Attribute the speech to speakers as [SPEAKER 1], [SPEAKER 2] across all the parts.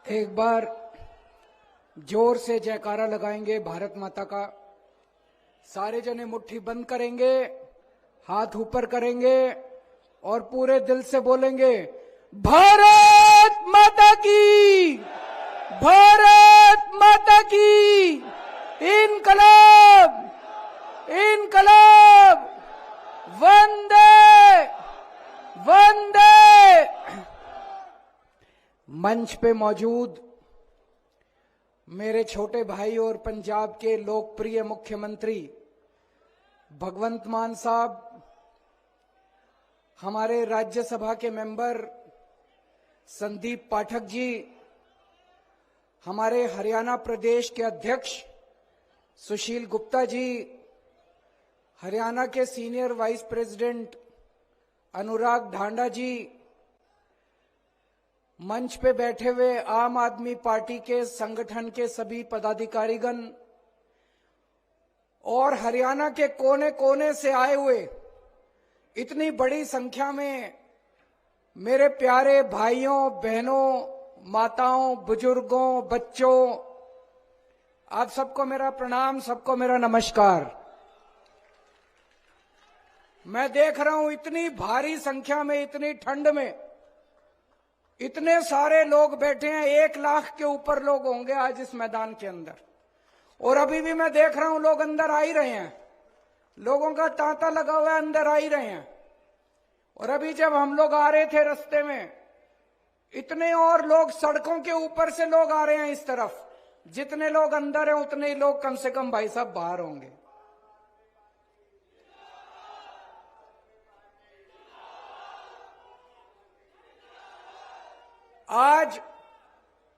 [SPEAKER 1] एक बार जोर से जयकारा लगाएंगे भारत माता का। सारे जने मुट्ठी बंद करेंगे, हाथ ऊपर करेंगे और पूरे दिल से बोलेंगे, भारत माता की, भारत माता की, इनकलाब, इनकलाब, वंदे वंदे। मंच पे मौजूद मेरे छोटे भाई और पंजाब के लोकप्रिय मुख्यमंत्री भगवंत मान साहब, हमारे राज्यसभा के मेंबर संदीप पाठक जी, हमारे हरियाणा प्रदेश के अध्यक्ष सुशील गुप्ता जी, हरियाणा के सीनियर वाइस प्रेसिडेंट अनुराग ढांडा जी, मंच पे बैठे हुए आम आदमी पार्टी के संगठन के सभी पदाधिकारीगण और हरियाणा के कोने कोने से आए हुए इतनी बड़ी संख्या में मेरे प्यारे भाइयों बहनों, माताओं, बुजुर्गों, बच्चों, आप सबको मेरा प्रणाम, सबको मेरा नमस्कार। मैं देख रहा हूं इतनी भारी संख्या में, इतनी ठंड में इतने सारे लोग बैठे हैं। 1 लाख के ऊपर लोग होंगे आज इस मैदान के अंदर, और अभी भी मैं देख रहा हूं लोग अंदर आ ही रहे हैं। लोगों का तांता लगा हुआ है, अंदर आ ही रहे हैं। और अभी जब हम लोग आ रहे थे रास्ते में, इतने और लोग सड़कों के ऊपर से लोग आ रहे हैं इस तरफ। जितने लोग अंदर हैं उतने ही लोग कम से कम भाई साहब बाहर होंगे। आज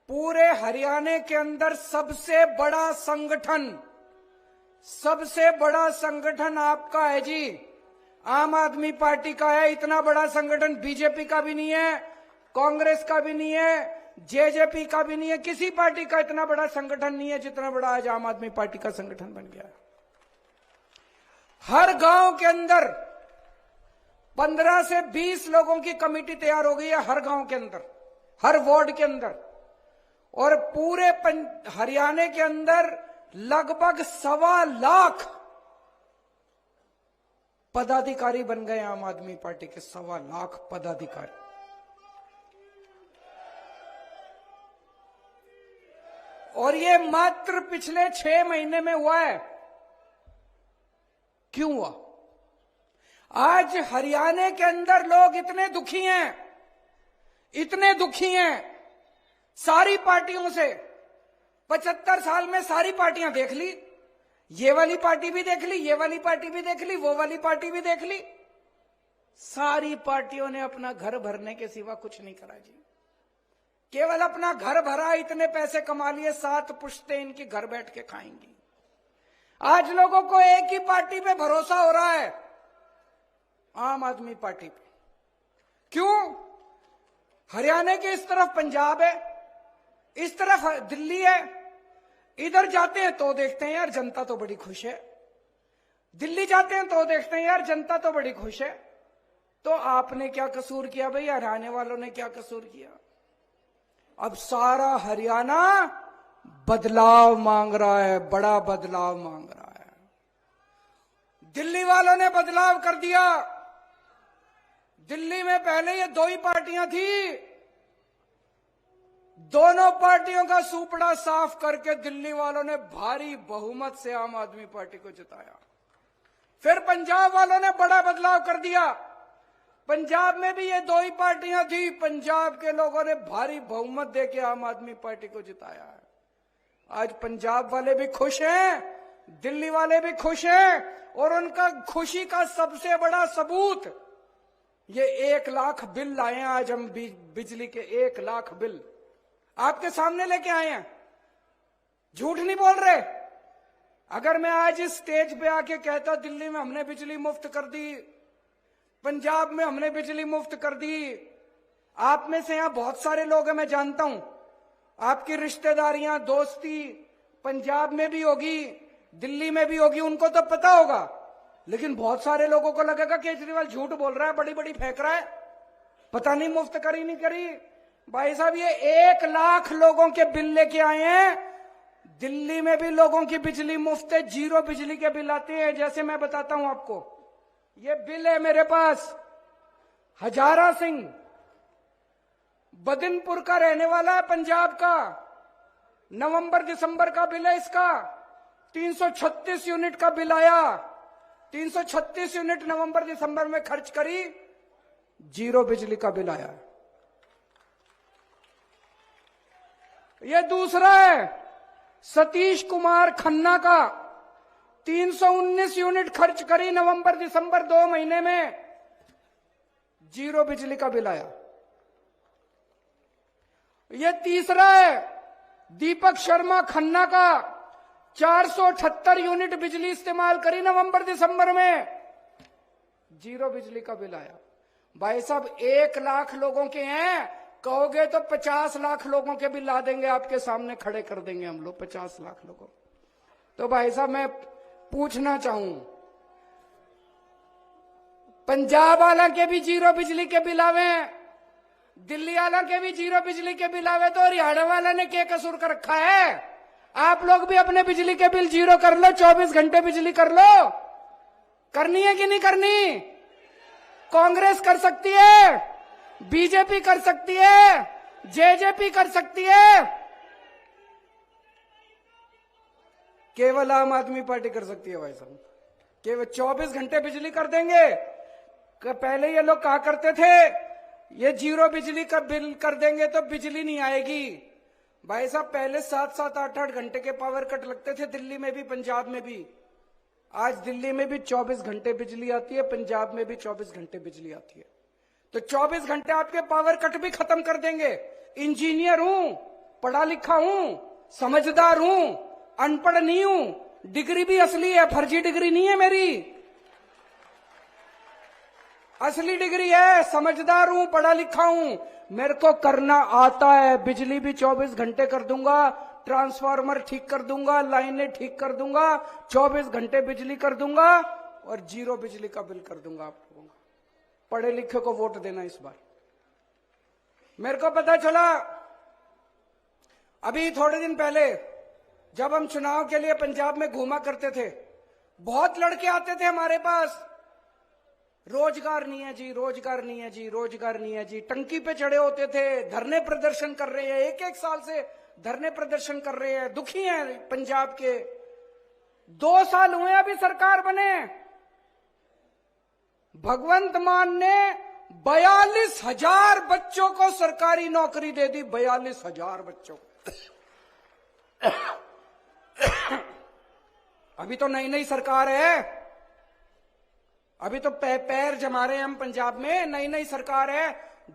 [SPEAKER 1] पूरे हरियाणा के अंदर सबसे बड़ा संगठन आपका है जी, आम आदमी पार्टी का है। इतना बड़ा संगठन बीजेपी का भी नहीं है, कांग्रेस का भी नहीं है, जेजेपी का भी नहीं है, किसी पार्टी का इतना बड़ा संगठन नहीं है जितना बड़ा आज आम आदमी पार्टी का संगठन बन गया। हर गांव के अंदर 15 से 20 लोगों की कमेटी तैयार हो गई है, हर गांव के अंदर, हर वार्ड के अंदर। और पूरे हरियाणा के अंदर लगभग 1.25 लाख पदाधिकारी बन गए आम आदमी पार्टी के। 1.25 लाख पदाधिकारी। और ये मात्र पिछले 6 महीने में हुआ है। क्यों हुआ? आज हरियाणा के अंदर लोग इतने दुखी हैं, इतने दुखी हैं सारी पार्टियों से। 75 साल में सारी पार्टियां देख ली, ये वाली पार्टी भी देख ली, ये वाली पार्टी भी देख ली, वो वाली पार्टी भी देख ली। सारी पार्टियों ने अपना घर भरने के सिवा कुछ नहीं करा जी। केवल अपना घर भरा, इतने पैसे कमा लिए, 7 पुश्तें इनकी घर बैठ के खाएंगी। आज लोगों को एक ही पार्टी पे भरोसा हो रहा है, आम आदमी पार्टी पे। क्यों? हरियाणा के इस तरफ पंजाब है, इस तरफ दिल्ली है। इधर जाते हैं तो देखते हैं यार जनता तो बड़ी खुश है, दिल्ली जाते हैं तो देखते हैं यार जनता तो बड़ी खुश है। तो आपने क्या कसूर किया भाई? हरियाणा वालों ने क्या कसूर किया? अब सारा हरियाणा बदलाव मांग रहा है, बड़ा बदलाव मांग रहा है। दिल्ली वालों ने बदलाव कर दिया। दिल्ली में पहले ये 2 ही पार्टियां थी, दोनों पार्टियों का सूपड़ा साफ करके दिल्ली वालों ने भारी बहुमत से आम आदमी पार्टी को जिताया। फिर पंजाब वालों ने बड़ा बदलाव कर दिया। पंजाब में भी ये 2 ही पार्टियां थी, पंजाब के लोगों ने भारी बहुमत देके आम आदमी पार्टी को जिताया है। आज पंजाब वाले भी खुश हैं, दिल्ली वाले भी खुश हैं, और उनका खुशी का सबसे बड़ा सबूत ये 1 लाख बिल लाए हैं। आज हम बिजली के 1 लाख बिल आपके सामने लेके आए हैं, झूठ नहीं बोल रहे। अगर मैं आज इस स्टेज पे आके कहता दिल्ली में हमने बिजली मुफ्त कर दी, पंजाब में हमने बिजली मुफ्त कर दी, आप में से यहां बहुत सारे लोग हैं, मैं जानता हूं, आपकी रिश्तेदारियां, दोस्ती पंजाब में भी होगी, दिल्ली में भी होगी, उनको तो पता होगा। लेकिन बहुत सारे लोगों को लगेगा केजरीवाल झूठ बोल रहा है, बड़ी बड़ी फेंक रहा है, पता नहीं मुफ्त करी नहीं करी। भाई साहब ये 1 लाख लोगों के बिल लेके आए हैं। दिल्ली में भी लोगों की बिजली मुफ्त है, 0 बिजली के बिल आते हैं। जैसे मैं बताता हूं आपको, ये बिल है मेरे पास। हजारा सिंह बदिनपुर का रहने वाला है, पंजाब का। नवंबर दिसंबर का बिल है इसका, 336 यूनिट का बिल आया। 336 यूनिट नवंबर दिसंबर में खर्च करी, 0 बिजली का बिल आया। ये दूसरा है सतीश कुमार खन्ना का, 319 यूनिट खर्च करी नवंबर दिसंबर 2 महीने में, 0 बिजली का बिल आया। ये तीसरा है दीपक शर्मा खन्ना का, 478 यूनिट बिजली इस्तेमाल करी नवंबर दिसंबर में, 0 बिजली का बिल आया। भाई साहब 1 लाख लोगों के हैं, कहोगे तो 50 लाख लोगों के बिल ला देंगे, आपके सामने खड़े कर देंगे हम लोग 50 लाख लोगों। तो भाई साहब मैं पूछना चाहूं, पंजाब वाला के भी 0 बिजली के बिल आवे, दिल्ली वाला के भी 0 बिजली के बिल आवे, तो हरियाणा वाला ने क्या कसूर कर रखा है? आप लोग भी अपने बिजली के बिल 0 कर लो, 24 घंटे बिजली कर लो। करनी है कि नहीं करनी? कांग्रेस कर सकती है, बीजेपी कर सकती है, जेजेपी कर सकती है, केवल आम आदमी पार्टी कर सकती है। भाई साहब केवल 24 घंटे बिजली कर देंगे। पहले ये लोग कहा करते थे ये 0 बिजली का बिल कर देंगे तो बिजली नहीं आएगी। भाई साहब पहले 7-7, 8-8 घंटे के पावर कट लगते थे, दिल्ली में भी पंजाब में भी। आज दिल्ली में भी 24 घंटे बिजली आती है, पंजाब में भी 24 घंटे बिजली आती है। तो 24 घंटे आपके पावर कट भी खत्म कर देंगे। इंजीनियर हूं, पढ़ा लिखा हूं, समझदार हूं, अनपढ़ नहीं हूं, डिग्री भी असली है, फर्जी डिग्री नहीं है मेरी, असली डिग्री है, समझदार हूं, पढ़ा लिखा हूं, मेरे को करना आता है। बिजली भी 24 घंटे कर दूंगा, ट्रांसफार्मर ठीक कर दूंगा, लाइनें ठीक कर दूंगा, 24 घंटे बिजली कर दूंगा और 0 बिजली का बिल कर दूंगा आप लोगों का। पढ़े लिखे को वोट देना इस बार। मेरे को पता चला अभी थोड़े दिन पहले जब हम चुनाव के लिए पंजाब में घूमा करते थे, बहुत लड़के आते थे हमारे पास, रोजगार नहीं है जी, रोजगार नहीं है जी, रोजगार नहीं है जी। टंकी पे चढ़े होते थे, धरने प्रदर्शन कर रहे हैं, 1-1 साल से धरने प्रदर्शन कर रहे हैं, दुखी हैं पंजाब के। 2 साल हुए अभी सरकार बने, भगवंत मान ने 42,000 बच्चों को सरकारी नौकरी दे दी, 42,000 बच्चों को। अभी तो नई नई सरकार है, अभी तो पैर जमा रहे हैं हम पंजाब में, नई नई सरकार है।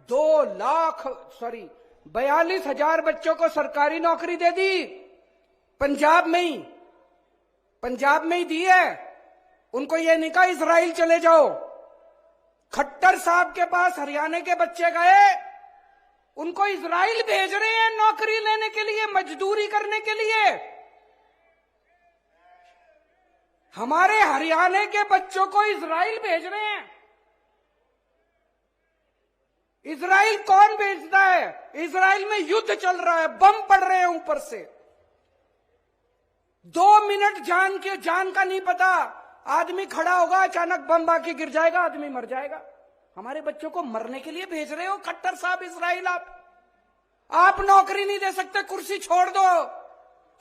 [SPEAKER 1] 42,000 बच्चों को सरकारी नौकरी दे दी पंजाब में ही, पंजाब में ही दी है। उनको ये नहीं कहा इजराइल चले जाओ। खट्टर साहब के पास हरियाणा के बच्चे गए, उनको इजराइल भेज रहे हैं नौकरी लेने के लिए, मजदूरी करने के लिए। हमारे हरियाणा के बच्चों को इजराइल भेज रहे हैं। इजराइल कौन भेजता है? इजराइल में युद्ध चल रहा है, बम पड़ रहे हैं ऊपर से। 2 मिनट जान का नहीं पता, आदमी खड़ा होगा, अचानक बम आके गिर जाएगा, आदमी मर जाएगा। हमारे बच्चों को मरने के लिए भेज रहे हो खट्टर साहब इजराइल। आप नौकरी नहीं दे सकते, कुर्सी छोड़ दो,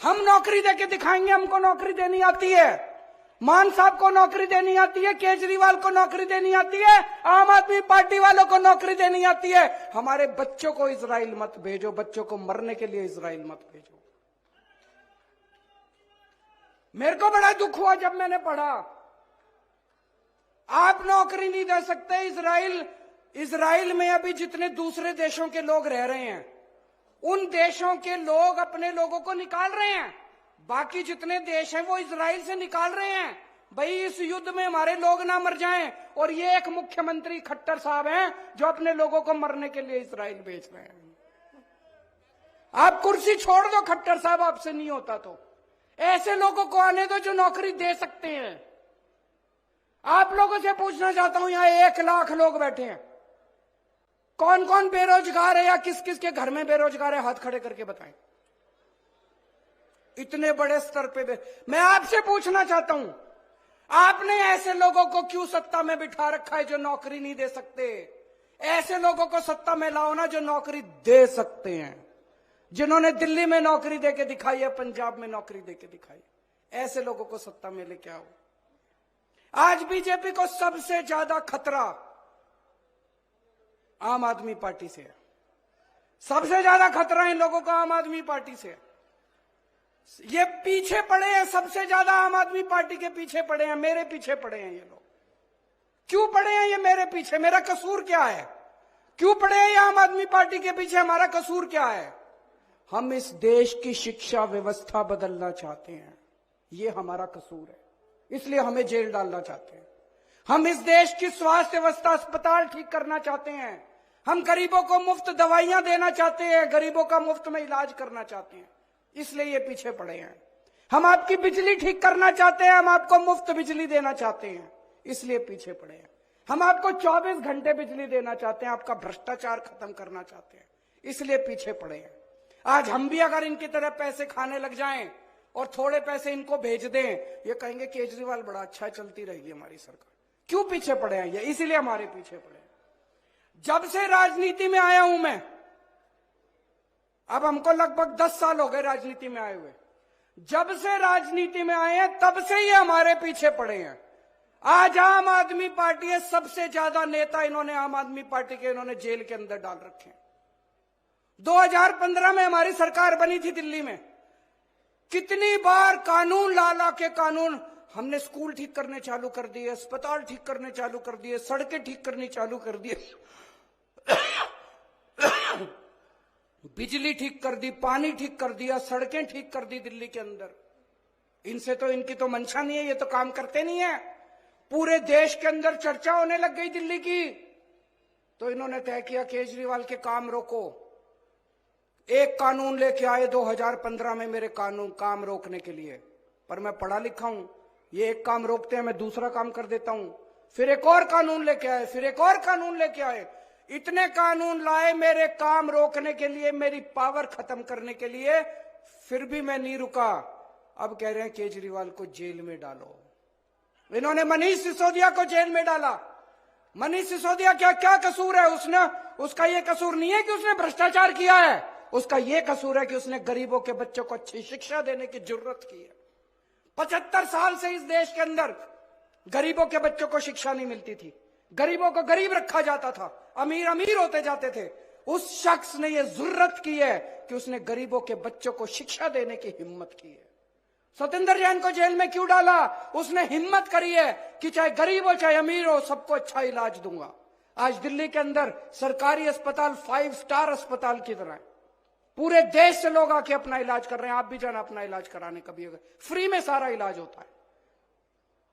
[SPEAKER 1] हम नौकरी देके दिखाएंगे, हमको नौकरी देनी आती है। मान साहब को नौकरी देनी आती है, केजरीवाल को नौकरी देनी आती है, आम आदमी पार्टी वालों को नौकरी देनी आती है। हमारे बच्चों को इजराइल मत भेजो, बच्चों को मरने के लिए इजराइल मत भेजो। मेरे को बड़ा दुख हुआ जब मैंने पढ़ा आप नौकरी नहीं दे सकते। इजराइल में अभी जितने दूसरे देशों के लोग रह रहे हैं, उन देशों के लोग अपने लोगों को निकाल रहे हैं, बाकी जितने देश हैं वो इजराइल से निकाल रहे हैं। भाई इस युद्ध में हमारे लोग ना मर जाएं। और ये एक मुख्यमंत्री खट्टर साहब हैं जो अपने लोगों को मरने के लिए इजराइल भेज रहे हैं। आप कुर्सी छोड़ दो खट्टर साहब, आपसे नहीं होता तो ऐसे लोगों को आने दो जो नौकरी दे सकते हैं। आप लोगों से पूछना चाहता हूं, यहां 1 लाख लोग बैठे हैं, कौन कौन बेरोजगार है या किस किस के घर में बेरोजगार है, हाथ खड़े करके बताएं। इतने बड़े स्तर पे मैं आपसे पूछना चाहता हूं, आपने ऐसे लोगों को क्यों सत्ता में बिठा रखा है जो नौकरी नहीं दे सकते? ऐसे लोगों को सत्ता में लाओ ना जो नौकरी दे सकते हैं, जिन्होंने दिल्ली में नौकरी देके दिखाई है, पंजाब में नौकरी देके दिखाई, ऐसे लोगों को सत्ता में लेके आओ। आज बीजेपी को सबसे ज्यादा खतरा आम आदमी पार्टी से है। सबसे ज्यादा खतरा इन लोगों का आम आदमी पार्टी से है। ये पीछे पड़े हैं, सबसे ज्यादा आम आदमी पार्टी के पीछे पड़े हैं, मेरे पीछे पड़े हैं ये लोग। क्यों पड़े हैं ये मेरे पीछे? मेरा कसूर क्या है? क्यों पड़े हैं ये आम आदमी पार्टी के पीछे? हमारा कसूर क्या है? हम इस देश की शिक्षा व्यवस्था बदलना चाहते हैं, ये हमारा कसूर है, इसलिए हमें जेल डालना चाहते हैं। हम इस देश की स्वास्थ्य व्यवस्था, अस्पताल ठीक करना चाहते हैं। हम गरीबों को मुफ्त दवाइयां देना चाहते हैं, गरीबों का मुफ्त में इलाज करना चाहते हैं, इसलिए ये पीछे पड़े हैं। हम आपकी बिजली ठीक करना चाहते हैं, हम आपको मुफ्त बिजली देना चाहते हैं, इसलिए पीछे पड़े हैं। हम आपको 24 घंटे बिजली देना चाहते हैं, आपका भ्रष्टाचार खत्म करना चाहते हैं, इसलिए पीछे पड़े हैं। आज हम भी अगर इनकी तरह पैसे खाने लग जाएं और थोड़े पैसे इनको भेज दें, ये कहेंगे केजरीवाल बड़ा अच्छा, चलती रहेगी हमारी सरकार। क्यों पीछे पड़े हैं ये? इसीलिए हमारे पीछे पड़े हैं। जब से राजनीति में आया हूं मैं, अब हमको लगभग 10 साल हो गए राजनीति में आए हुए, जब से राजनीति में आए हैं तब से ये हमारे पीछे पड़े हैं। आज आम आदमी पार्टी है, सबसे ज्यादा नेता इन्होंने आम आदमी पार्टी के इन्होंने जेल के अंदर डाल रखे हैं। 2015 में हमारी सरकार बनी थी दिल्ली में, कितनी बार कानून ला के कानून हमने स्कूल ठीक करने चालू कर दिए, अस्पताल ठीक करने चालू कर दिए, सड़कें ठीक करनी चालू कर दिए, बिजली ठीक कर दी, पानी ठीक कर दिया, सड़कें ठीक कर दी दिल्ली के अंदर। इनसे तो, इनकी तो मंशा नहीं है, ये तो काम करते नहीं है। पूरे देश के अंदर चर्चा होने लग गई दिल्ली की, तो इन्होंने तय किया केजरीवाल के काम रोको। एक कानून लेके आए 2015 में मेरे काम रोकने के लिए, पर मैं पढ़ा लिखा हूं, ये एक काम रोकते हैं मैं दूसरा काम कर देता हूं। फिर एक और कानून लेके आए, फिर एक और कानून लेके आए, इतने कानून लाए मेरे काम रोकने के लिए, मेरी पावर खत्म करने के लिए, फिर भी मैं नहीं रुका। अब कह रहे हैं केजरीवाल को जेल में डालो। इन्होंने मनीष सिसोदिया को जेल में डाला। मनीष सिसोदिया क्या कसूर है? उसका ये कसूर नहीं है कि उसने भ्रष्टाचार किया है, उसका ये कसूर है कि उसने गरीबों के बच्चों को अच्छी शिक्षा देने की जरूरत की है। 75 साल से इस देश के अंदर गरीबों के बच्चों को शिक्षा नहीं मिलती थी, गरीबों को गरीब रखा जाता था, अमीर अमीर होते जाते थे। उस शख्स ने यह जरूरत की है कि उसने गरीबों के बच्चों को शिक्षा देने की हिम्मत की है। सत्येंद्र जैन को जेल में क्यों डाला? उसने हिम्मत करी है कि चाहे गरीब हो चाहे अमीर हो, सबको अच्छा इलाज दूंगा। आज दिल्ली के अंदर सरकारी अस्पताल 5 स्टार अस्पताल की तरह है, पूरे देश से लोग आके अपना इलाज कर रहे हैं। आप भी जाना अपना इलाज कराने, कभी अगर फ्री में सारा इलाज होता है।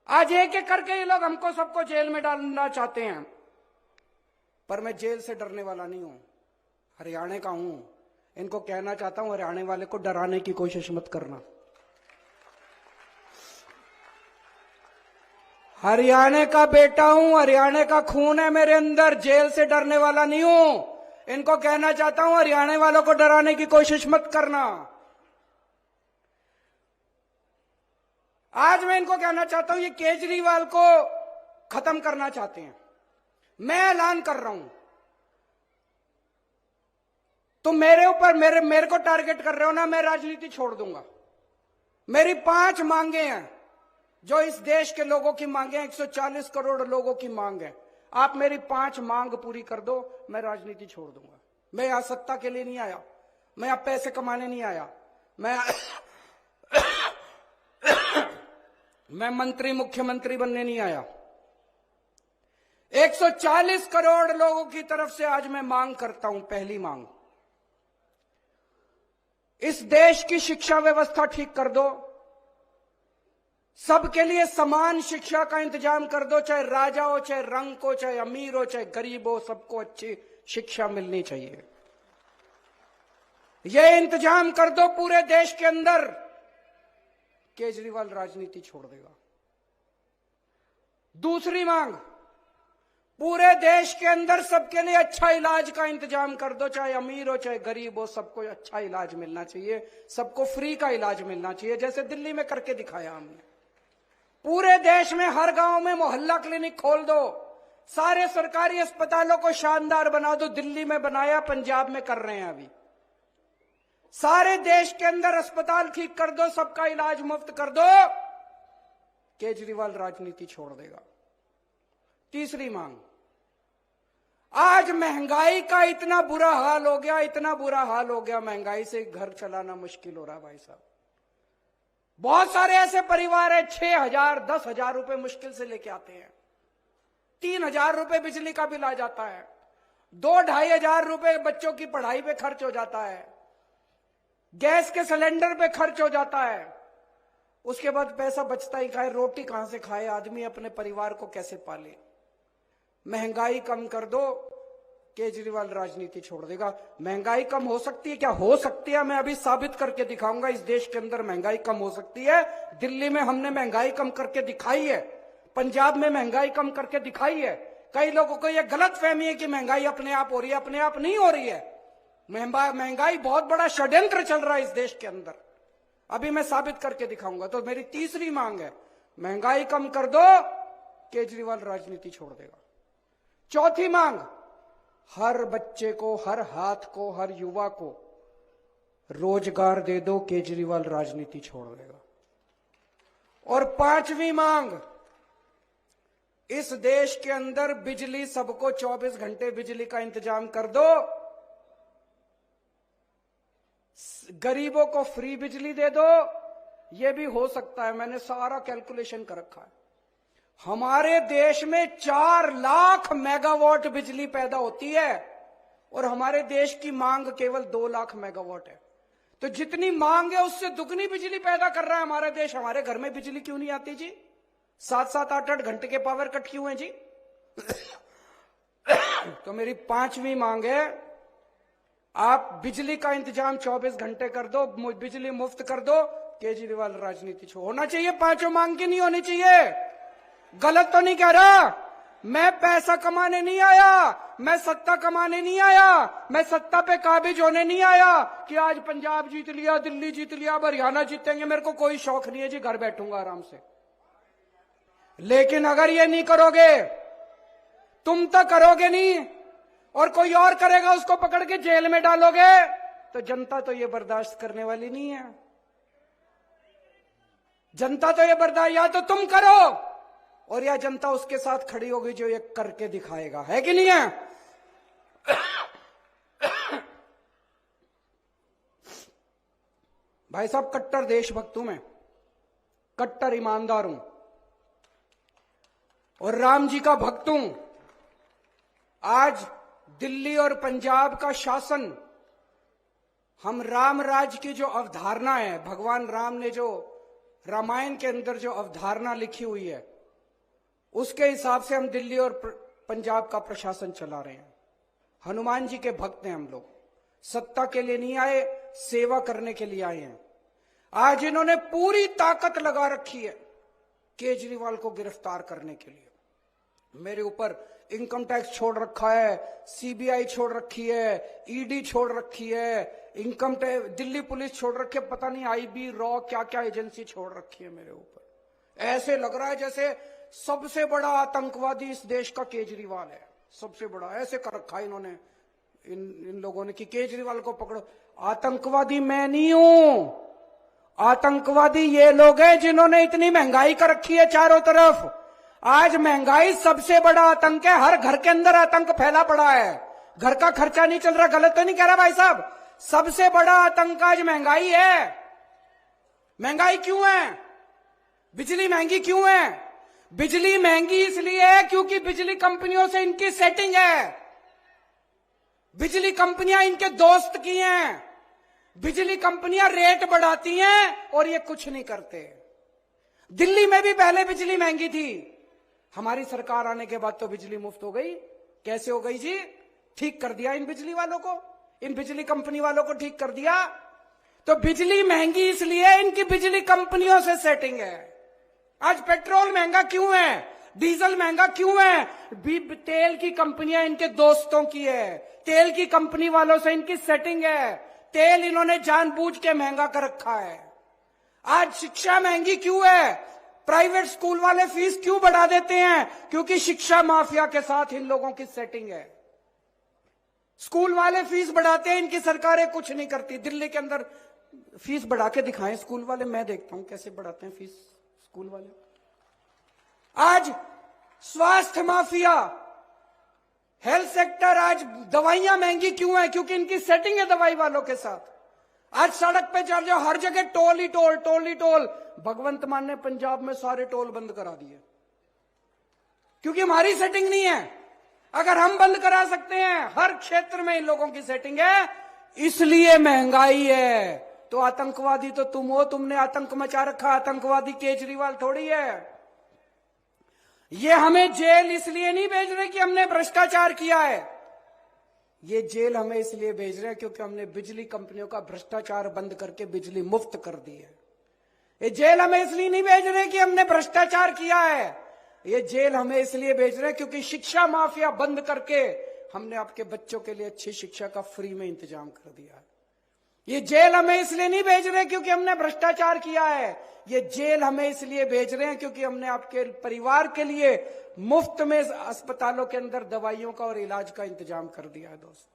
[SPEAKER 1] आज एक एक करके ये लोग हमको सबको जेल में डालना चाहते हैं, पर मैं जेल से डरने वाला नहीं हूं, हरियाणा का हूं। इनको कहना चाहता हूं, हरियाणा वाले को डराने की कोशिश मत करना। हरियाणा का बेटा हूं, हरियाणा का खून है मेरे अंदर, जेल से डरने वाला नहीं हूं। इनको कहना चाहता हूं, हरियाणा वालों को डराने की कोशिश मत करना। आज मैं इनको कहना चाहता हूं, ये केजरीवाल को खत्म करना चाहते हैं। मैं ऐलान कर रहा हूं, तुम मेरे ऊपर मेरे को टारगेट कर रहे हो ना, मैं राजनीति छोड़ दूंगा। मेरी 5 मांगे हैं जो इस देश के लोगों की मांगे हैं, 140 करोड़ लोगों की मांग है। आप मेरी 5 मांग पूरी कर दो, मैं राजनीति छोड़ दूंगा। मैं यहां सत्ता के लिए नहीं आया, मैं यहां पैसे कमाने नहीं आया, मैं मंत्री मुख्यमंत्री बनने नहीं आया। 140 करोड़ लोगों की तरफ से आज मैं मांग करता हूं। पहली मांग, इस देश की शिक्षा व्यवस्था ठीक कर दो, सबके लिए समान शिक्षा का इंतजाम कर दो, चाहे राजा हो, चाहे रंक हो, चाहे अमीर हो, चाहे गरीब हो, सबको अच्छी शिक्षा मिलनी चाहिए। यह इंतजाम कर दो पूरे देश के अंदर, केजरीवाल राजनीति छोड़ देगा। दूसरी मांग, पूरे देश के अंदर सबके लिए अच्छा इलाज का इंतजाम कर दो, चाहे अमीर हो चाहे गरीब हो, सबको अच्छा इलाज मिलना चाहिए, सबको फ्री का इलाज मिलना चाहिए, जैसे दिल्ली में करके दिखाया हमने। पूरे देश में हर गांव में मोहल्ला क्लिनिक खोल दो, सारे सरकारी अस्पतालों को शानदार बना दो। दिल्ली में बनाया, पंजाब में कर रहे हैं अभी। सारे देश के अंदर अस्पताल ठीक कर दो, सबका इलाज मुफ्त कर दो। केजरीवाल राजनीति छोड़ देगा। तीसरी मांग, आज महंगाई का इतना बुरा हाल हो गया, इतना बुरा हाल हो गया, महंगाई से घर चलाना मुश्किल हो रहा है भाई साहब। बहुत सारे ऐसे परिवार है 6,000 10,000 रुपए मुश्किल से लेके आते हैं, 3,000 रुपए बिजली का बिल आ जाता है, 2-2,500 रुपए बच्चों की पढ़ाई पे खर्च हो जाता है, गैस के सिलेंडर पे खर्च हो जाता है। उसके बाद पैसा बचता ही खाए, रोटी कहां से खाए आदमी, अपने परिवार को कैसे पाले। महंगाई कम कर दो, केजरीवाल राजनीति छोड़ देगा। महंगाई कम हो सकती है क्या? हो सकती है, मैं अभी साबित करके दिखाऊंगा। इस देश के अंदर महंगाई कम हो सकती है। दिल्ली में हमने महंगाई कम करके दिखाई है, पंजाब में महंगाई कम करके दिखाई है। कई लोगों को यह गलत फहमी है कि महंगाई अपने आप हो रही है, अपने आप नहीं हो रही है। महंगाई बहुत बड़ा षड्यंत्र चल रहा है इस देश के अंदर, अभी मैं साबित करके दिखाऊंगा। तो मेरी तीसरी मांग है, महंगाई कम कर दो, केजरीवाल राजनीति छोड़ देगा। चौथी मांग, हर बच्चे को, हर हाथ को, हर युवा को रोजगार दे दो, केजरीवाल राजनीति छोड़ देगा। और पांचवी मांग, इस देश के अंदर बिजली सबको 24 घंटे बिजली का इंतजाम कर दो, गरीबों को फ्री बिजली दे दो। यह भी हो सकता है, मैंने सारा कैलकुलेशन कर रखा है। हमारे देश में 4 लाख मेगावाट बिजली पैदा होती है और हमारे देश की मांग केवल 2 लाख मेगावाट है। तो जितनी मांग है उससे दुगनी बिजली पैदा कर रहा है हमारा देश। हमारे घर में बिजली क्यों नहीं आती जी? 7-7 8-8 घंटे के पावर कट क्यों है जी? तो मेरी पांचवी मांग है, आप बिजली का इंतजाम 24 घंटे कर दो, बिजली मुफ्त कर दो, केजरीवाल राजनीति छोड़। होना चाहिए पांचों मांग की, नहीं होनी चाहिए। गलत तो नहीं कह रहा, मैं पैसा कमाने नहीं आया, मैं सत्ता कमाने नहीं आया, मैं सत्ता पे काबिज होने नहीं आया कि आज पंजाब जीत लिया, दिल्ली जीत लिया, हरियाणा जीतेंगे। मेरे को कोई शौक नहीं है जी, घर बैठूंगा आराम से। लेकिन अगर ये नहीं करोगे, तुम तो करोगे नहीं और कोई और करेगा, उसको पकड़ के जेल में डालोगे, तो जनता तो ये बर्दाश्त करने वाली नहीं है। जनता तो ये बर्दाश्त, या तो तुम करो और या जनता उसके साथ खड़ी होगी जो ये करके दिखाएगा, है कि नहीं है? भाई साहब, कट्टर देशभक्त हूं मैं, कट्टर ईमानदार हूं और राम जी का भक्त हूं। आज दिल्ली और पंजाब का शासन, हम राम राज की जो अवधारणा है, भगवान राम ने जो रामायण के अंदर जो अवधारणा लिखी हुई है, उसके हिसाब से हम दिल्ली और पंजाब का प्रशासन चला रहे हैं। हनुमान जी के भक्त हैं हम लोग, सत्ता के लिए नहीं आए, सेवा करने के लिए आए हैं। आज इन्होंने पूरी ताकत लगा रखी है केजरीवाल को गिरफ्तार करने के लिए। मेरे ऊपर इनकम टैक्स छोड़ रखा है, सीबीआई छोड़ रखी है, ईडी छोड़ रखी है, इनकम टैक्स, दिल्ली पुलिस छोड़ रखी है, पता नहीं आईबी, रॉ, क्या क्या एजेंसी छोड़ रखी है मेरे ऊपर। ऐसे लग रहा है जैसे सबसे बड़ा आतंकवादी इस देश का केजरीवाल है, सबसे बड़ा। ऐसे कर रखा है इन्होंने, इन लोगों ने कि केजरीवाल को पकड़ो। आतंकवादी मैं नहीं हूं, आतंकवादी ये लोग हैं जिन्होंने इतनी महंगाई कर रखी है चारों तरफ। आज महंगाई सबसे बड़ा आतंक है, हर घर के अंदर आतंक फैला पड़ा है, घर का खर्चा नहीं चल रहा। गलत तो नहीं कह रहा भाई साहब? सबसे बड़ा आतंक आज महंगाई है। महंगाई क्यों है? बिजली महंगी क्यों है? बिजली महंगी इसलिए है क्योंकि बिजली कंपनियों से इनकी सेटिंग है, बिजली कंपनियां इनके दोस्त की हैं, बिजली कंपनियां रेट बढ़ाती हैं और ये कुछ नहीं करते। दिल्ली में भी पहले बिजली महंगी थी, हमारी सरकार आने के बाद तो बिजली मुफ्त हो गई। कैसे हो गई जी? ठीक कर दिया इन बिजली वालों को, इन बिजली कंपनी वालों को ठीक कर दिया। तो बिजली महंगी इसलिए इनकी बिजली कंपनियों से सेटिंग है। आज पेट्रोल महंगा क्यों है? डीजल महंगा क्यों है? तेल की कंपनियां इनके दोस्तों की है, तेल की कंपनी वालों से इनकी सेटिंग है, तेल इन्होंने जानबूझ के महंगा कर रखा है। आज शिक्षा महंगी क्यों है? प्राइवेट स्कूल वाले फीस क्यों बढ़ा देते हैं? क्योंकि शिक्षा माफिया के साथ इन लोगों की सेटिंग है। स्कूल वाले फीस बढ़ाते हैं, इनकी सरकारें कुछ नहीं करती। दिल्ली के अंदर फीस बढ़ा के दिखाएं स्कूल वाले, मैं देखता हूं कैसे बढ़ाते हैं फीस स्कूल वाले। आज स्वास्थ्य माफिया, हेल्थ सेक्टर, आज दवाइयां महंगी क्यों है? क्योंकि इनकी सेटिंग है दवाई वालों के साथ। आज सड़क पे चल जाओ, हर जगह टोल ही टोल, टोल ही टोल। भगवंत मान ने पंजाब में सारे टोल बंद करा दिए क्योंकि हमारी सेटिंग नहीं है। अगर हम बंद करा सकते हैं, हर क्षेत्र में इन लोगों की सेटिंग है, इसलिए महंगाई है। तो आतंकवादी तो तुम हो, तुमने आतंक मचा रखा। आतंकवादी केजरीवाल थोड़ी है। ये हमें जेल इसलिए नहीं भेज रहे कि हमने भ्रष्टाचार किया है, ये जेल हमें इसलिए भेज रहे हैं क्योंकि हमने बिजली कंपनियों का भ्रष्टाचार बंद करके बिजली मुफ्त कर दी है। ये जेल हमें इसलिए नहीं भेज रहे कि हमने भ्रष्टाचार किया है, ये जेल हमें इसलिए भेज रहे हैं क्योंकि शिक्षा माफिया बंद करके हमने आपके बच्चों के लिए अच्छी शिक्षा का फ्री में इंतजाम कर दिया है। ये जेल हमें इसलिए नहीं भेज रहे क्योंकि हमने भ्रष्टाचार किया है, ये जेल हमें इसलिए भेज रहे हैं क्योंकि हमने आपके परिवार के लिए मुफ्त में अस्पतालों के अंदर दवाइयों का और इलाज का इंतजाम कर दिया है। दोस्त,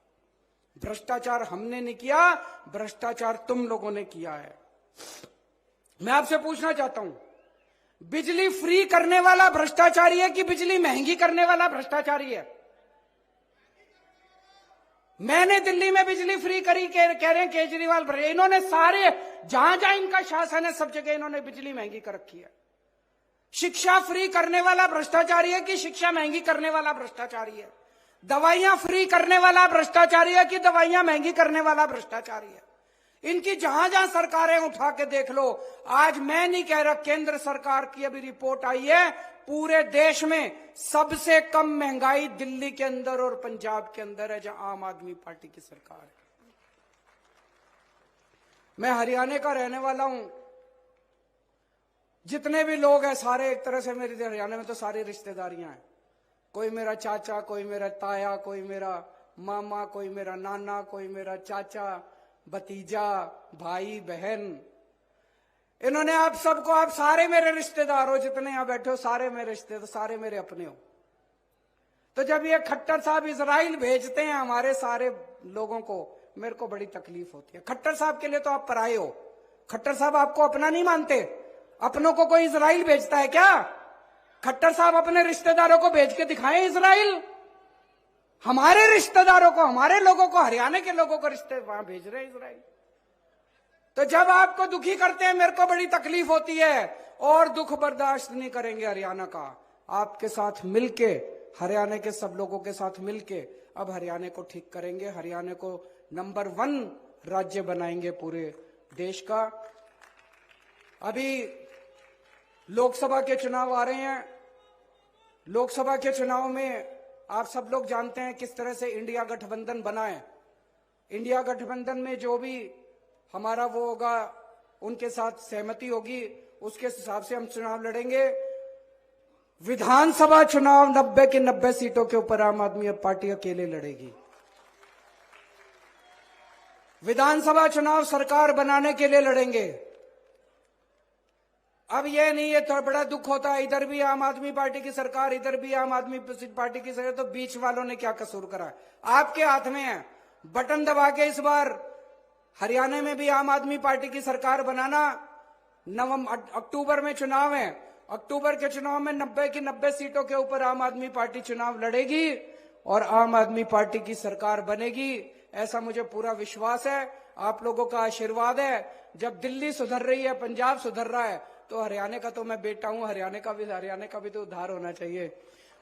[SPEAKER 1] भ्रष्टाचार हमने नहीं किया, भ्रष्टाचार तुम लोगों ने किया है। मैं आपसे पूछना चाहता हूं, बिजली फ्री करने वाला भ्रष्टाचारी है कि बिजली महंगी करने वाला भ्रष्टाचारी है? मैंने दिल्ली में बिजली फ्री करी, कह रहे हैं केजरीवाल। इन्होंने सारे जहां जहां इनका शासन है सब जगह इन्होंने बिजली महंगी कर रखी है। शिक्षा फ्री करने वाला भ्रष्टाचारी है कि शिक्षा महंगी करने वाला भ्रष्टाचारी है? दवाइयां फ्री करने वाला भ्रष्टाचारी है कि दवाइयां महंगी करने वाला भ्रष्टाचारी है? इनकी जहां जहां सरकारें उठा के देख लो। आज मैं नहीं कह रहा, केंद्र सरकार की अभी रिपोर्ट आई है, पूरे देश में सबसे कम महंगाई दिल्ली के अंदर और पंजाब के अंदर है, जहां आम आदमी पार्टी की सरकार है। मैं हरियाणा का रहने वाला हूं। जितने भी लोग हैं सारे एक तरह से मेरे हरियाणा में तो सारी रिश्तेदारियां हैं। कोई मेरा चाचा, कोई मेरा ताया, कोई मेरा मामा, कोई मेरा नाना, कोई मेरा चाचा, भतीजा, भाई बहन। इन्होंने आप सबको, आप सारे मेरे रिश्तेदार हो, जितने यहां बैठे हो सारे मेरे रिश्तेदार, सारे मेरे अपने हो। तो जब ये खट्टर साहब इजराइल भेजते हैं हमारे सारे लोगों को, मेरे को बड़ी तकलीफ होती है। खट्टर साहब के लिए तो आप पराये हो। खट्टर साहब आपको अपना नहीं मानते। अपनों को कोई इजराइल भेजता है क्या? खट्टर साहब अपने रिश्तेदारों को भेज के दिखाएं इजराइल। हमारे रिश्तेदारों को, हमारे लोगों को, हरियाणा के लोगों को रिश्ते वहां भेज रहे हैं इजराइल। तो जब आपको दुखी करते हैं मेरे को बड़ी तकलीफ होती है, और दुख बर्दाश्त नहीं करेंगे हरियाणा का। आपके साथ मिलके, हरियाणा के सब लोगों के साथ मिलके अब हरियाणा को ठीक करेंगे। हरियाणा को नंबर 1 राज्य बनाएंगे पूरे देश का। अभी लोकसभा के चुनाव आ रहे हैं। लोकसभा के चुनाव में आप सब लोग जानते हैं किस तरह से इंडिया गठबंधन बना है। इंडिया गठबंधन में जो भी हमारा वो होगा, उनके साथ सहमति होगी, उसके हिसाब से हम चुनाव लड़ेंगे। विधानसभा चुनाव 90 की 90 सीटों के ऊपर आम आदमी पार्टी अकेले लड़ेगी। विधानसभा चुनाव सरकार बनाने के लिए लड़ेंगे। अब ये नहीं है, तो बड़ा दुख होता है, इधर भी आम आदमी पार्टी की सरकार, इधर भी आम आदमी पार्टी की सरकार, तो बीच वालों ने क्या कसूर करा? आपके हाथ में है, बटन दबा के इस बार हरियाणा में भी आम आदमी पार्टी की सरकार बनाना। अक्टूबर में चुनाव है। अक्टूबर के चुनाव में 90 की 90 सीटों के ऊपर आम आदमी पार्टी चुनाव लड़ेगी और आम आदमी पार्टी की सरकार बनेगी। ऐसा मुझे पूरा विश्वास है, आप लोगों का आशीर्वाद है। जब दिल्ली सुधर रही है, पंजाब सुधर रहा है, तो हरियाणा का तो मैं बेटा हूं, हरियाणा का भी तो उद्धार होना चाहिए।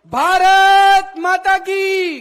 [SPEAKER 1] भारत माता की।